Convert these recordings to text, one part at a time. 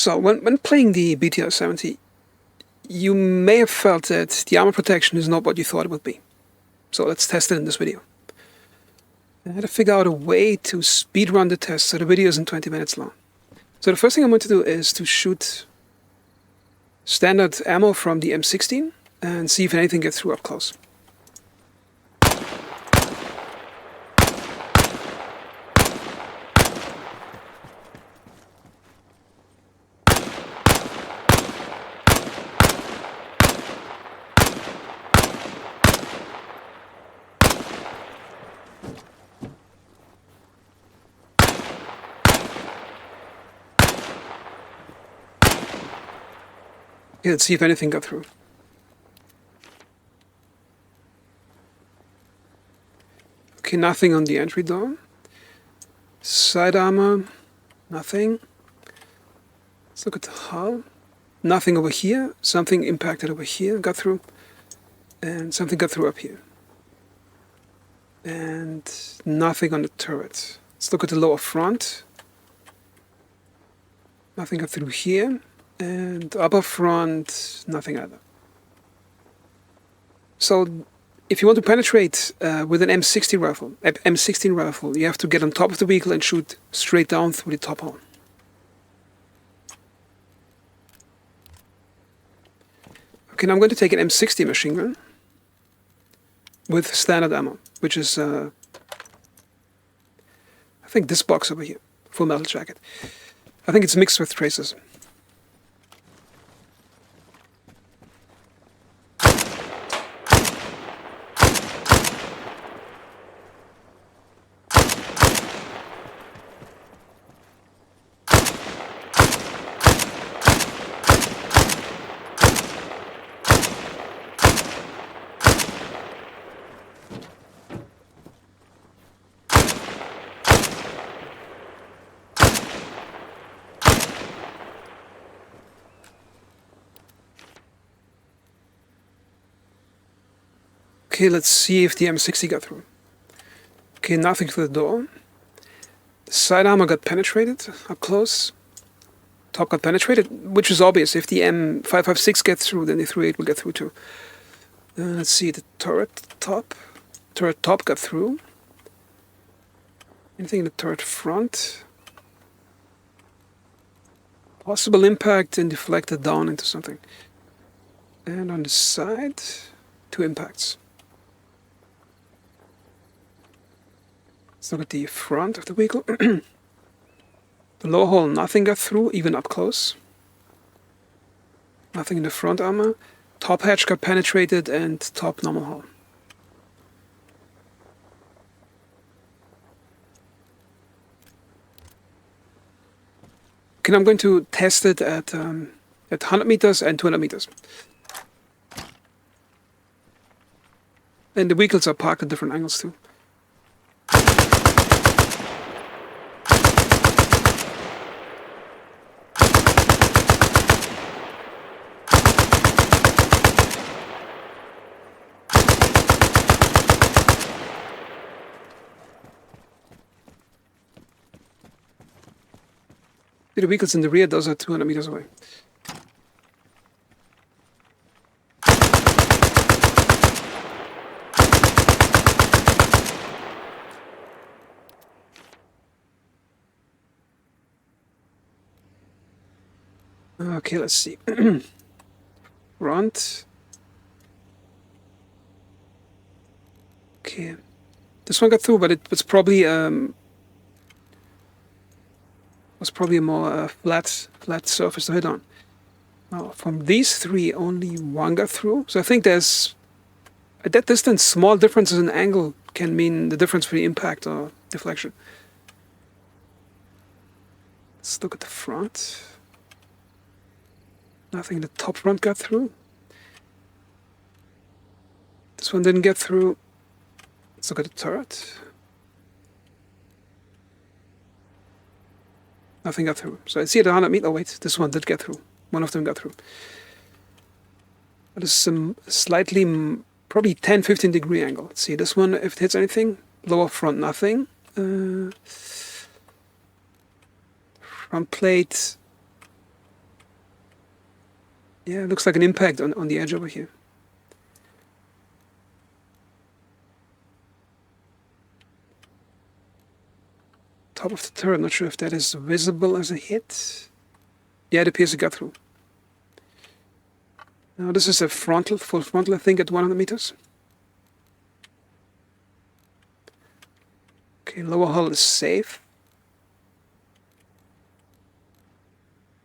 So when playing the BTR-70, you may have felt that the armor protection is not what you thought it would be. So let's test it in this video. I had to figure out a way to speedrun the test so the video isn't 20 minutes long. So the first thing I'm going to do is to shoot standard ammo from the M16 and see if anything gets through up close. Okay, let's see if anything got through. Okay, nothing on the entry door. Side armor, nothing. Let's look at the hull. Nothing over here. Something impacted over here, got through. And something got through up here. And nothing on the turret. Let's look at the lower front. Nothing got through here. And upper front, nothing either. So if you want to penetrate with an M16 rifle, you have to get on top of the vehicle and shoot straight down through the top hull. Okay, now I'm going to take an M60 machine gun with standard ammo, which is, I think this box over here, full metal jacket. I think it's mixed with tracers. Okay, let's see if the M60 got through. Okay, nothing through the door. The side armor got penetrated up close. Top got penetrated, which is obvious. If the M556 gets through, then the 38 will get through too. Let's see, the turret top. Turret top got through. Anything in the turret front? Possible impact and deflected down into something. And on the side, 2 impacts. Let's look at the front of the vehicle. The lower hull, nothing got through, even up close. Nothing in the front armor. Top hatch got penetrated and top normal hull. Okay, I'm going to test it at 100 meters and 200 meters. And the vehicles are parked at different angles too. The vehicles in the rear, those are 200 meters away. Okay, let's see. Front. Okay. This one got through, but it was probably a more flat surface to hit on. Now, from these 3, only 1 got through. So I think there's, at that distance, small differences in angle can mean the difference between impact or deflection. Let's look at the front. Nothing in the top front got through. This one didn't get through. Let's look at the turret. Nothing got through. So I see at 100 meters. Oh wait, this one did get through. One of them got through. That is some slightly, probably 10-15 degree angle. Let's see this one, if it hits anything. Lower front, nothing. Front plate. Yeah, it looks like an impact on the edge over here. Top of the turret, not sure if that is visible as a hit. Yeah, it appears it got through. Now this is a frontal, full frontal, I think, at 100 meters. Okay, lower hull is safe.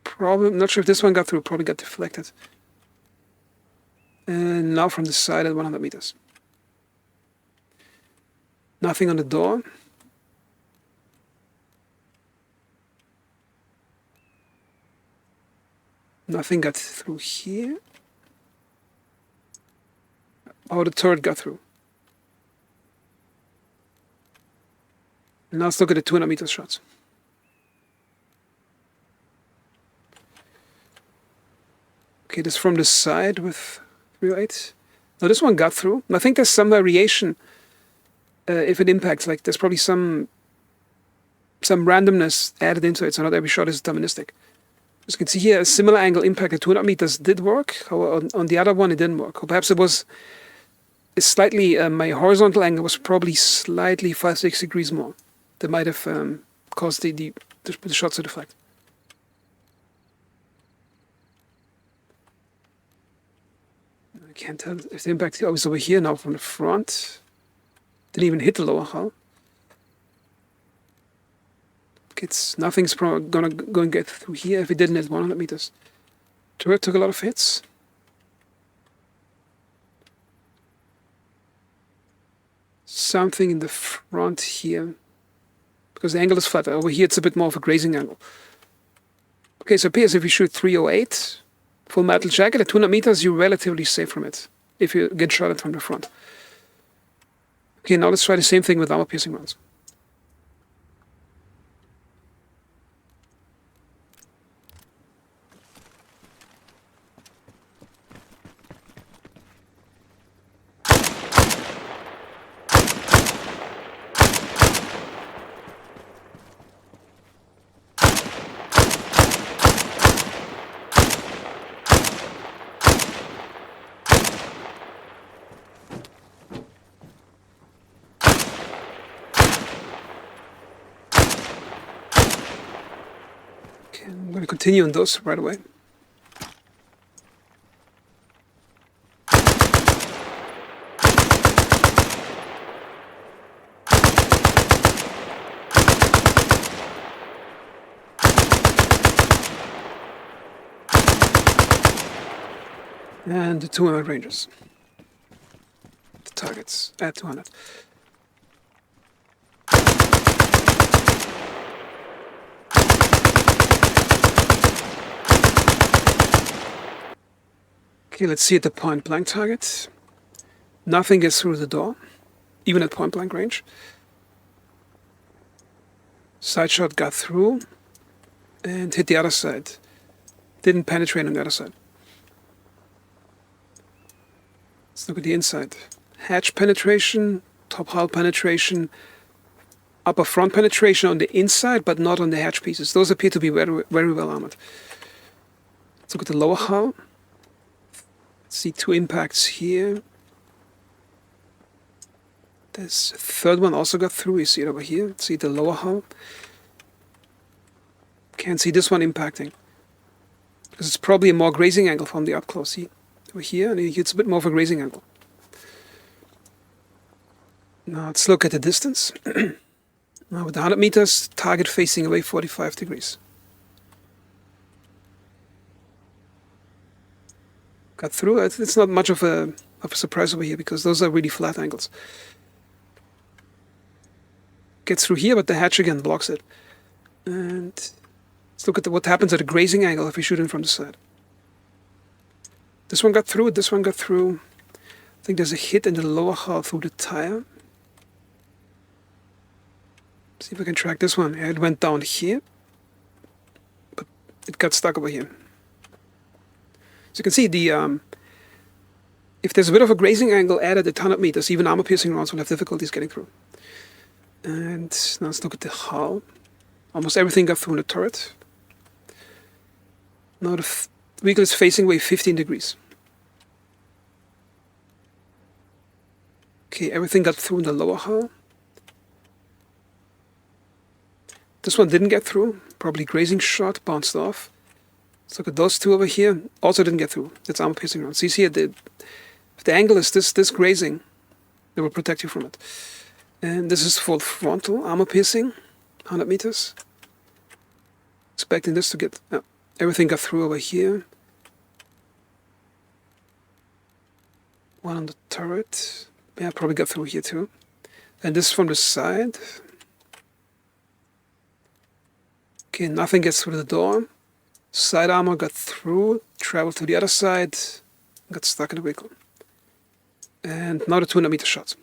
Probably, not sure if this one got through, probably got deflected. And now from the side at 100 meters. Nothing on the door. Nothing got through here. Oh, the turret got through. And now let's look at the 200 meter shots. Okay, this from the side with 308. Now this one got through. I think there's some variation if it impacts. Like there's probably some randomness added into it, so not every shot is deterministic. As you can see here, a similar angle impact at 200 meters did work. However, on the other one, it didn't work. Or perhaps it was slightly, my horizontal angle was probably slightly 5-6 degrees more. That might have caused the shots to deflect. I can't tell if the impact is over here now from the front. Didn't even hit the lower hull. Nothing's gonna go and get through here if it didn't at 100 meters. Turret took a lot of hits. Something in the front here, because the angle is flat. Over here it's a bit more of a grazing angle. Okay, so it appears if you shoot 308, full metal jacket at 200 meters, you're relatively safe from it if you get shot at from the front. Okay, now let's try the same thing with armor piercing rounds. I'm going to continue on those right away. And the 200 rangers. The targets at 200. Okay, let's see at the point blank target. Nothing gets through the door, even at point blank range. Side shot got through and hit the other side. Didn't penetrate on the other side. Let's look at the inside. Hatch penetration, top hull penetration, upper front penetration on the inside, but not on the hatch pieces. Those appear to be very, very well armored. Let's look at the lower hull. See 2 impacts here. This third one also got through. You see it over here. See the lower hull. Can't see this one impacting, because it's probably a more grazing angle from the up close. See over here, and it's a bit more of a grazing angle. Now let's look at the distance. Now with the 100 meters, target facing away 45 degrees. Got through. It's not much of a surprise over here, because those are really flat angles. Gets through here, but the hatch again blocks it. And let's look at what happens at a grazing angle if we shoot in from the side. This one got through. This one got through. I think there's a hit in the lower hull through the tire. See if I can track this one. Yeah, it went down here, but it got stuck over here. So you can see if there's a bit of a grazing angle added at 100 meters, even armor piercing rounds will have difficulties getting through. And now let's look at the hull. Almost everything got through in the turret. Now the The vehicle is facing away 15 degrees. Okay, everything got through in the lower hull. This one didn't get through. Probably grazing shot, bounced off. Let's look at those two over here. Also didn't get through. That's armor piercing rounds. So you see, if the angle is this grazing, it will protect you from it. And this is full frontal armor piercing, 100 meters. Expecting this to get... everything got through over here. One on the turret. Yeah, probably got through here too. And this from the side. Okay, nothing gets through the door. Side armor got through, traveled to the other side, got stuck in the vehicle. And now the 200 meter shot.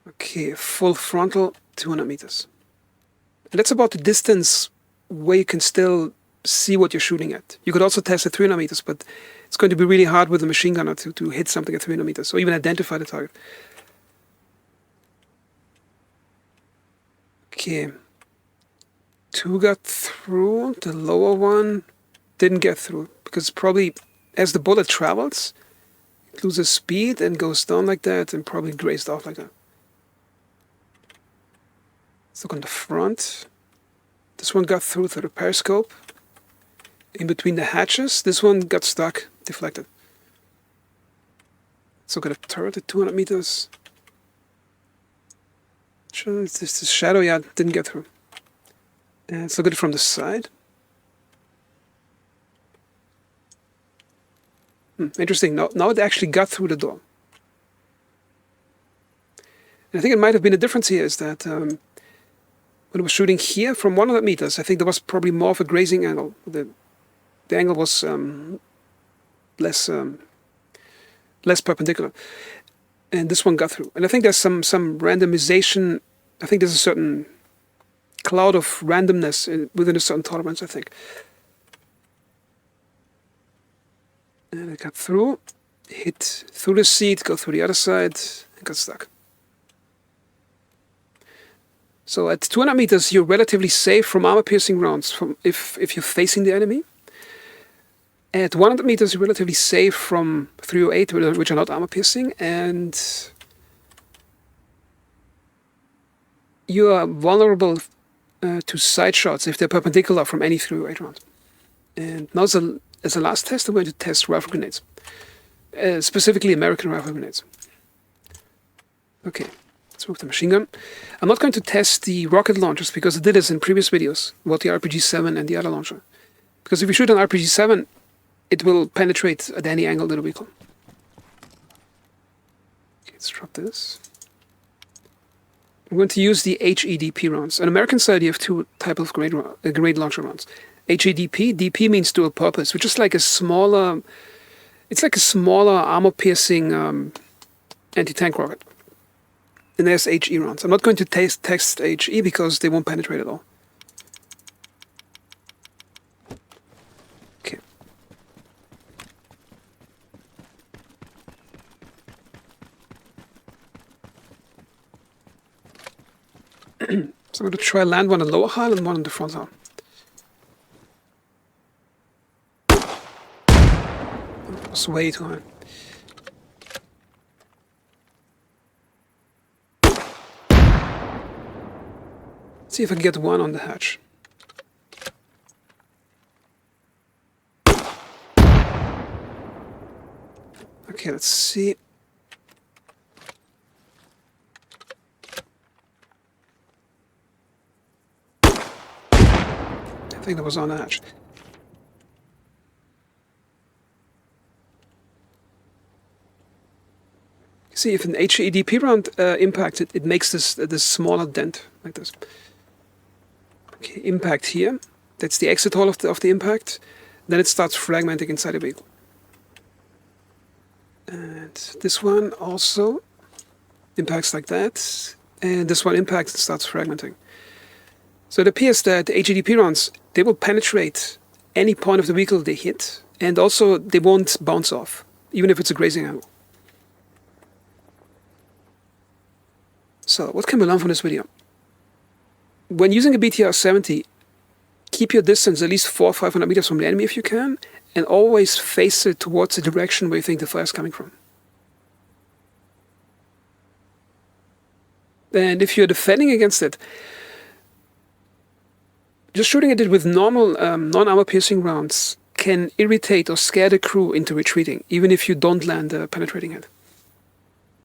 Okay, full frontal, 200 meters. And that's about the distance where you can still see what you're shooting at. You could also test at 300 meters, but it's going to be really hard with a machine gunner to hit something at 300 meters, or even identify the target. Okay, 2 got through, the lower one didn't get through, because probably as the bullet travels, it loses speed and goes down like that, and probably grazed off like that. Let's look on the front. This one got through the periscope. In between the hatches, this one got stuck, deflected. Let's look at the turret at 200 meters. Sure, it's this shadow, yeah, didn't get through. And let's look at it from the side. Interesting, now it actually got through the door. And I think it might have been a difference here is that when it was shooting here from 100 meters, I think there was probably more of a grazing angle. The angle was less perpendicular. And this one got through. And I think there's some randomization. I think there's a certain cloud of randomness within a certain tolerance, I think. And it got through, hit through the seat, go through the other side, and got stuck. So at 200 meters, you're relatively safe from armor-piercing rounds if you're facing the enemy. At 100 meters, you're relatively safe from 308, which are not armor-piercing, and you are vulnerable to side shots if they're perpendicular from any 308 round. And now, as a last test, I'm going to test rifle grenades, specifically American rifle grenades. Okay, let's move the machine gun. I'm not going to test the rocket launchers because I did this in previous videos about the RPG-7 and the other launcher. Because if you shoot an RPG-7, it will penetrate at any angle to the vehicle. Okay, let's drop this. I'm going to use the HEDP rounds. On American side, you have two types of grenade launcher rounds. HEDP, DP means dual purpose, which is like a smaller, it's like a smaller armor-piercing anti-tank rocket. And there's HE rounds. I'm not going to test HE because they won't penetrate at all. Okay. So I'm going to try land one on the lower hull and one on the front hull. That was way too high. See if I can get one on the hatch. Okay, let's see. I think that was on the hatch. See, if an HEDP round impacts it, it makes this smaller dent like this. Okay, impact here. That's the exit hole of the impact. Then it starts fragmenting inside the vehicle. And this one also impacts like that. And this one impacts and starts fragmenting. So it appears that the HEDP rounds, they will penetrate any point of the vehicle they hit. And also they won't bounce off, even if it's a grazing angle. So what can we learn from this video? When using a BTR-70, keep your distance at least 400 or 500 meters from the enemy if you can, and always face it towards the direction where you think the fire is coming from. And if you're defending against it, just shooting at it with normal non-armor piercing rounds can irritate or scare the crew into retreating, even if you don't land a penetrating hit.